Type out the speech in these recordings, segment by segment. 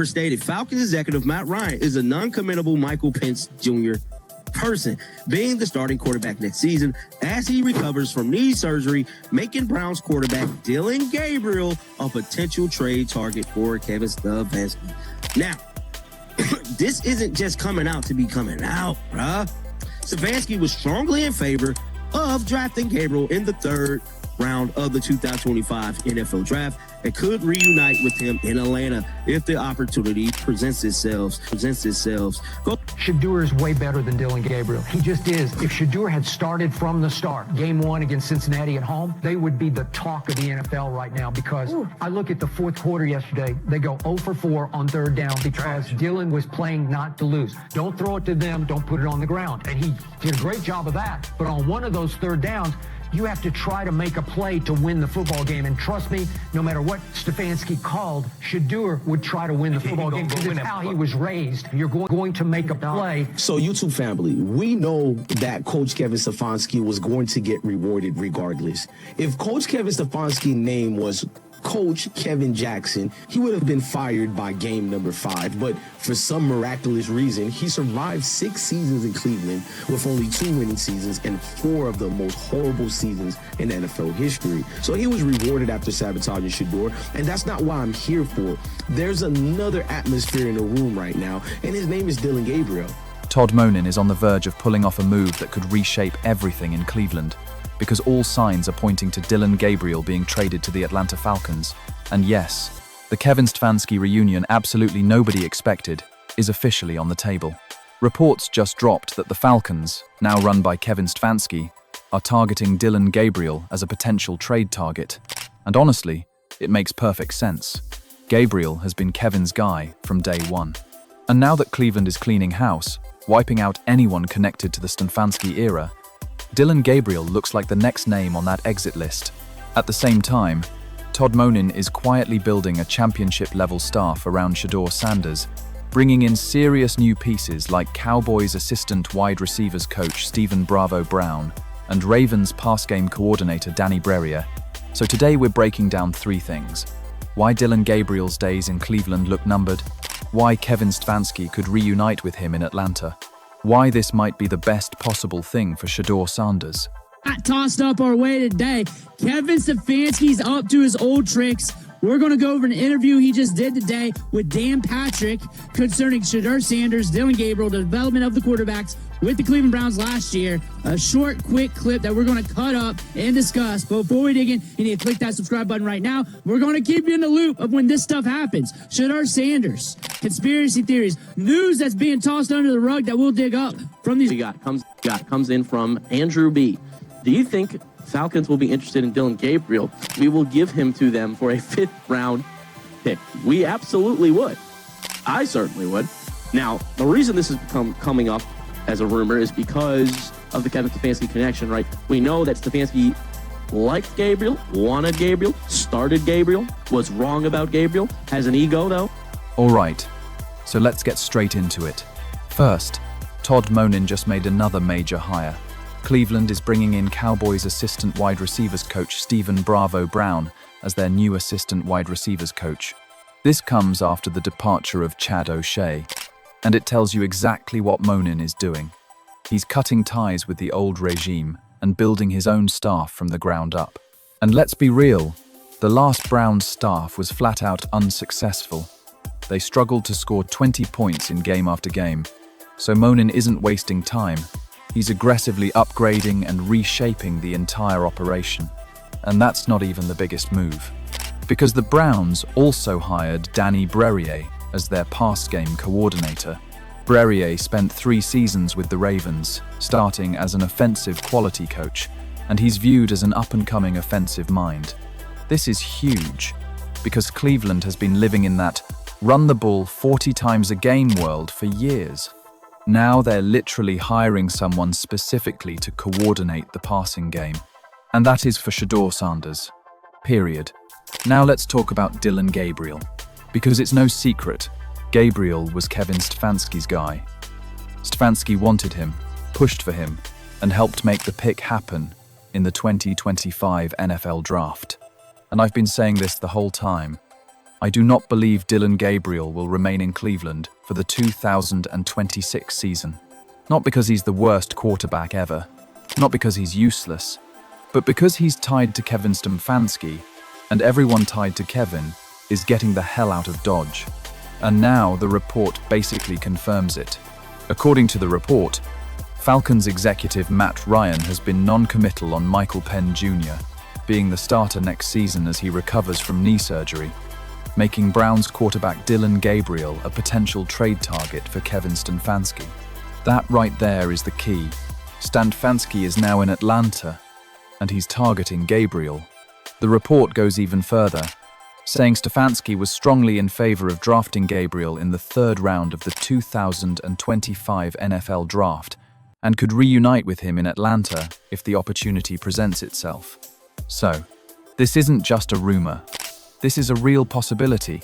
stated Falcons executive Matt Ryan is a non-committable Michael Penix Jr. person, being the starting quarterback next season as he recovers from knee surgery, making Browns quarterback Dylan Gabriel a potential trade target for Kevin Stefanski. Now, this isn't just coming out to be coming out, bruh. Stefanski was strongly in favor of drafting Gabriel in the third round of the 2025 NFL Draft and could reunite with him in Atlanta if the opportunity presents itself. Shador is way better than Dylan Gabriel. He just is. If Shador had started from the start, game one against Cincinnati at home, they would be the talk of the NFL right now because I look at the fourth quarter yesterday, they go 0 for 4 on third down because Dylan was playing not to lose. Don't throw it to them, don't put it on the ground. And he did a great job of that. But on one of those third downs, you have to try to make a play to win the football game. And trust me, no matter what Stefanski called, Shador would try to win the football game because it's how he was raised. You're going to make a play. So YouTube family, we know that Coach Kevin Stefanski was going to get rewarded regardless. If Coach Kevin Stefanski's name was Coach Kevin Jackson, he would have been fired by game number 5. But for some miraculous reason, he survived 6 seasons in Cleveland with only 2 winning seasons and 4 of the most horrible seasons in NFL history. So he was rewarded after sabotaging Shador, and that's not why I'm here for. There's another atmosphere in the room right now, and his name is Dylan Gabriel. Todd Monin is on the verge of pulling off a move that could reshape everything in Cleveland, because all signs are pointing to Dylan Gabriel being traded to the Atlanta Falcons. And yes, the Kevin Stefanski reunion absolutely nobody expected is officially on the table. Reports just dropped that the Falcons, now run by Kevin Stefanski, are targeting Dylan Gabriel as a potential trade target. And honestly, it makes perfect sense. Gabriel has been Kevin's guy from day one. And now that Cleveland is cleaning house, wiping out anyone connected to the Stefanski era, Dylan Gabriel looks like the next name on that exit list. At the same time, Todd Monin is quietly building a championship-level staff around Shador Sanders, bringing in serious new pieces like Cowboys assistant wide receivers coach Stephen Bravo Brown and Ravens pass-game coordinator Danny Brerier. So today we're breaking down 3 things. Why Dylan Gabriel's days in Cleveland look numbered, why Kevin Stefanski could reunite with him in Atlanta, why this might be the best possible thing for Shador Sanders. Tossed up our way today. Kevin Stefanski's up to his old tricks. We're going to go over an interview he just did today with Dan Patrick concerning Shador Sanders, Dylan Gabriel, the development of the quarterbacks with the Cleveland Browns last year. A short, quick clip that we're going to cut up and discuss. But before we dig in, you need to click that subscribe button right now. We're going to keep you in the loop of when this stuff happens. Shador Sanders, conspiracy theories, news that's being tossed under the rug that we'll dig up from these. Comes in from Andrew B. Do you think Falcons will be interested in Dylan Gabriel? We will give him to them for a 5th round pick. We absolutely would. I certainly would. Now, the reason this is coming up as a rumor is because of the Kevin Stefanski connection, right? We know that Stefanski liked Gabriel, wanted Gabriel, started Gabriel, was wrong about Gabriel, has an ego though. All right, so let's get straight into it. First, Todd Monin just made another major hire. Cleveland is bringing in Cowboys assistant wide receivers coach Stephen Bravo Brown as their new assistant wide receivers coach. This comes after the departure of Chad O'Shea, and it tells you exactly what Monin is doing. He's cutting ties with the old regime and building his own staff from the ground up. And let's be real, the last Browns staff was flat out unsuccessful. They struggled to score 20 points in game after game. So Monin isn't wasting time. He's aggressively upgrading and reshaping the entire operation. And that's not even the biggest move. Because the Browns also hired Danny Brerier as their pass-game coordinator. Brerier spent 3 seasons with the Ravens, starting as an offensive quality coach, and he's viewed as an up-and-coming offensive mind. This is huge, because Cleveland has been living in that run the ball 40 times a game world for years. Now they're literally hiring someone specifically to coordinate the passing game. And that is for Shador Sanders. Period. Now let's talk about Dylan Gabriel. Because it's no secret, Gabriel was Kevin Stefanski's guy. Stefanski wanted him, pushed for him, and helped make the pick happen in the 2025 NFL Draft. And I've been saying this the whole time. I do not believe Dylan Gabriel will remain in Cleveland for the 2026 season. Not because he's the worst quarterback ever, not because he's useless, but because he's tied to Kevin Stefanski, and everyone tied to Kevin is getting the hell out of Dodge. And now the report basically confirms it. According to the report, Falcons executive Matt Ryan has been non-committal on Michael Penix Jr. being the starter next season as he recovers from knee surgery, making Browns quarterback Dylan Gabriel a potential trade target for Kevin Stefanski. That right there is the key. Stefanski is now in Atlanta, and he's targeting Gabriel. The report goes even further, saying Stefanski was strongly in favor of drafting Gabriel in the third round of the 2025 NFL Draft, and could reunite with him in Atlanta if the opportunity presents itself. So, this isn't just a rumor. This is a real possibility.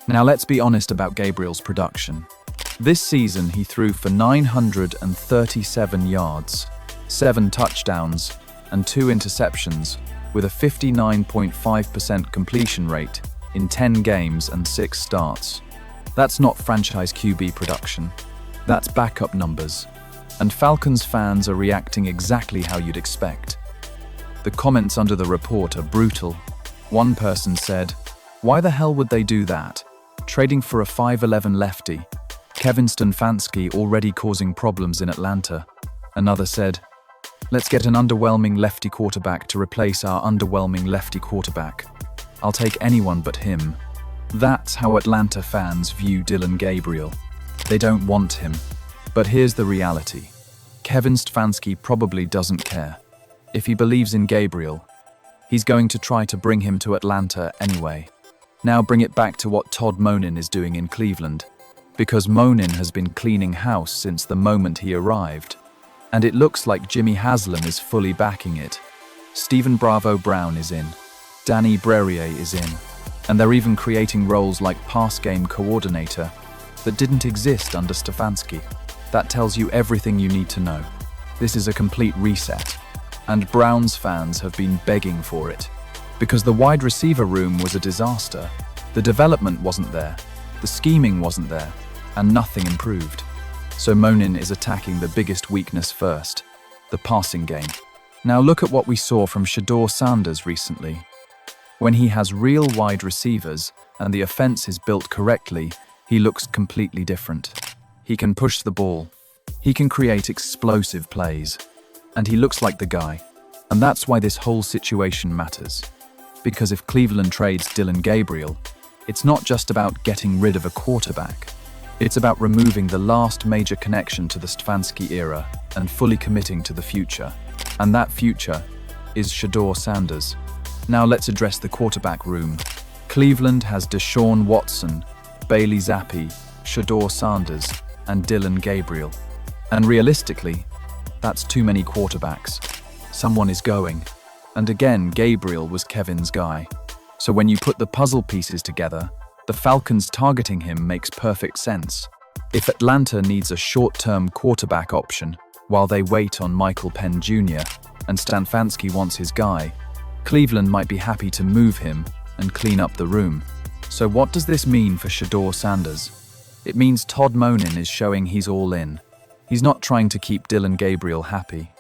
Now let's be honest about Gabriel's production. This season he threw for 937 yards, 7 touchdowns, and 2 interceptions, with a 59.5% completion rate in 10 games and 6 starts. That's not franchise QB production. That's backup numbers. And Falcons fans are reacting exactly how you'd expect. The comments under the report are brutal. One person said, "Why the hell would they do that? Trading for a 5'11 lefty. Kevin Stefanski already causing problems in Atlanta." Another said, "Let's get an underwhelming lefty quarterback to replace our underwhelming lefty quarterback. I'll take anyone but him." That's how Atlanta fans view Dylan Gabriel. They don't want him. But here's the reality. Kevin Stefanski probably doesn't care. If he believes in Gabriel, he's going to try to bring him to Atlanta anyway. Now bring it back to what Todd Monin is doing in Cleveland, because Monin has been cleaning house since the moment he arrived. And it looks like Jimmy Haslam is fully backing it. Stephen Bravo Brown is in. Danny Brerier is in. And they're even creating roles like pass game coordinator that didn't exist under Stefanski. That tells you everything you need to know. This is a complete reset. And Browns fans have been begging for it. Because the wide receiver room was a disaster. The development wasn't there. The scheming wasn't there. And nothing improved. So Monin is attacking the biggest weakness first, the passing game. Now look at what we saw from Shador Sanders recently. When he has real wide receivers and the offense is built correctly, he looks completely different. He can push the ball. He can create explosive plays. And he looks like the guy. And that's why this whole situation matters. Because if Cleveland trades Dylan Gabriel, it's not just about getting rid of a quarterback. It's about removing the last major connection to the Stefanski era and fully committing to the future. And that future is Shador Sanders. Now let's address the quarterback room. Cleveland has Deshaun Watson, Bailey Zappi, Shador Sanders, and Dylan Gabriel. And realistically, that's too many quarterbacks. Someone is going. And again, Gabriel was Kevin's guy. So when you put the puzzle pieces together, the Falcons targeting him makes perfect sense. If Atlanta needs a short-term quarterback option while they wait on Michael Penix Jr. and Stefanski wants his guy, Cleveland might be happy to move him and clean up the room. So what does this mean for Shador Sanders? It means Todd Monin is showing he's all in. He's not trying to keep Dylan Gabriel happy.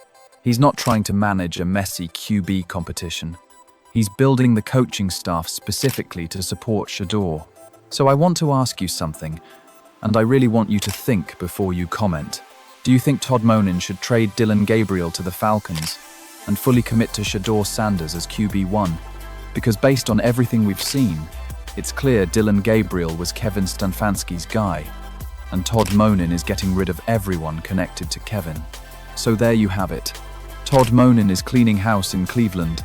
He's not trying to manage a messy QB competition. He's building the coaching staff specifically to support Shador. So I want to ask you something, and I really want you to think before you comment. Do you think Todd Monin should trade Dylan Gabriel to the Falcons and fully commit to Shador Sanders as QB1? Because based on everything we've seen, it's clear Dylan Gabriel was Kevin Stefanski's guy, and Todd Monin is getting rid of everyone connected to Kevin. So there you have it. Todd Monin is cleaning house in Cleveland,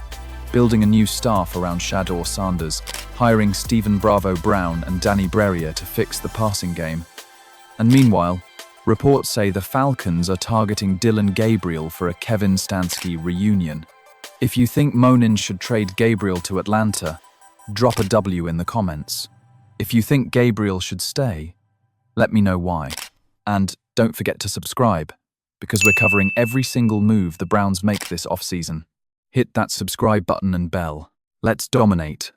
building a new staff around Shador Sanders, hiring Stephen Bravo Brown and Danny Brerier to fix the passing game. And meanwhile, reports say the Falcons are targeting Dylan Gabriel for a Kevin Stefanski reunion. If you think Monin should trade Gabriel to Atlanta, drop a W in the comments. If you think Gabriel should stay, let me know why. And don't forget to subscribe, because we're covering every single move the Browns make this offseason. Hit that subscribe button and bell. Let's dominate.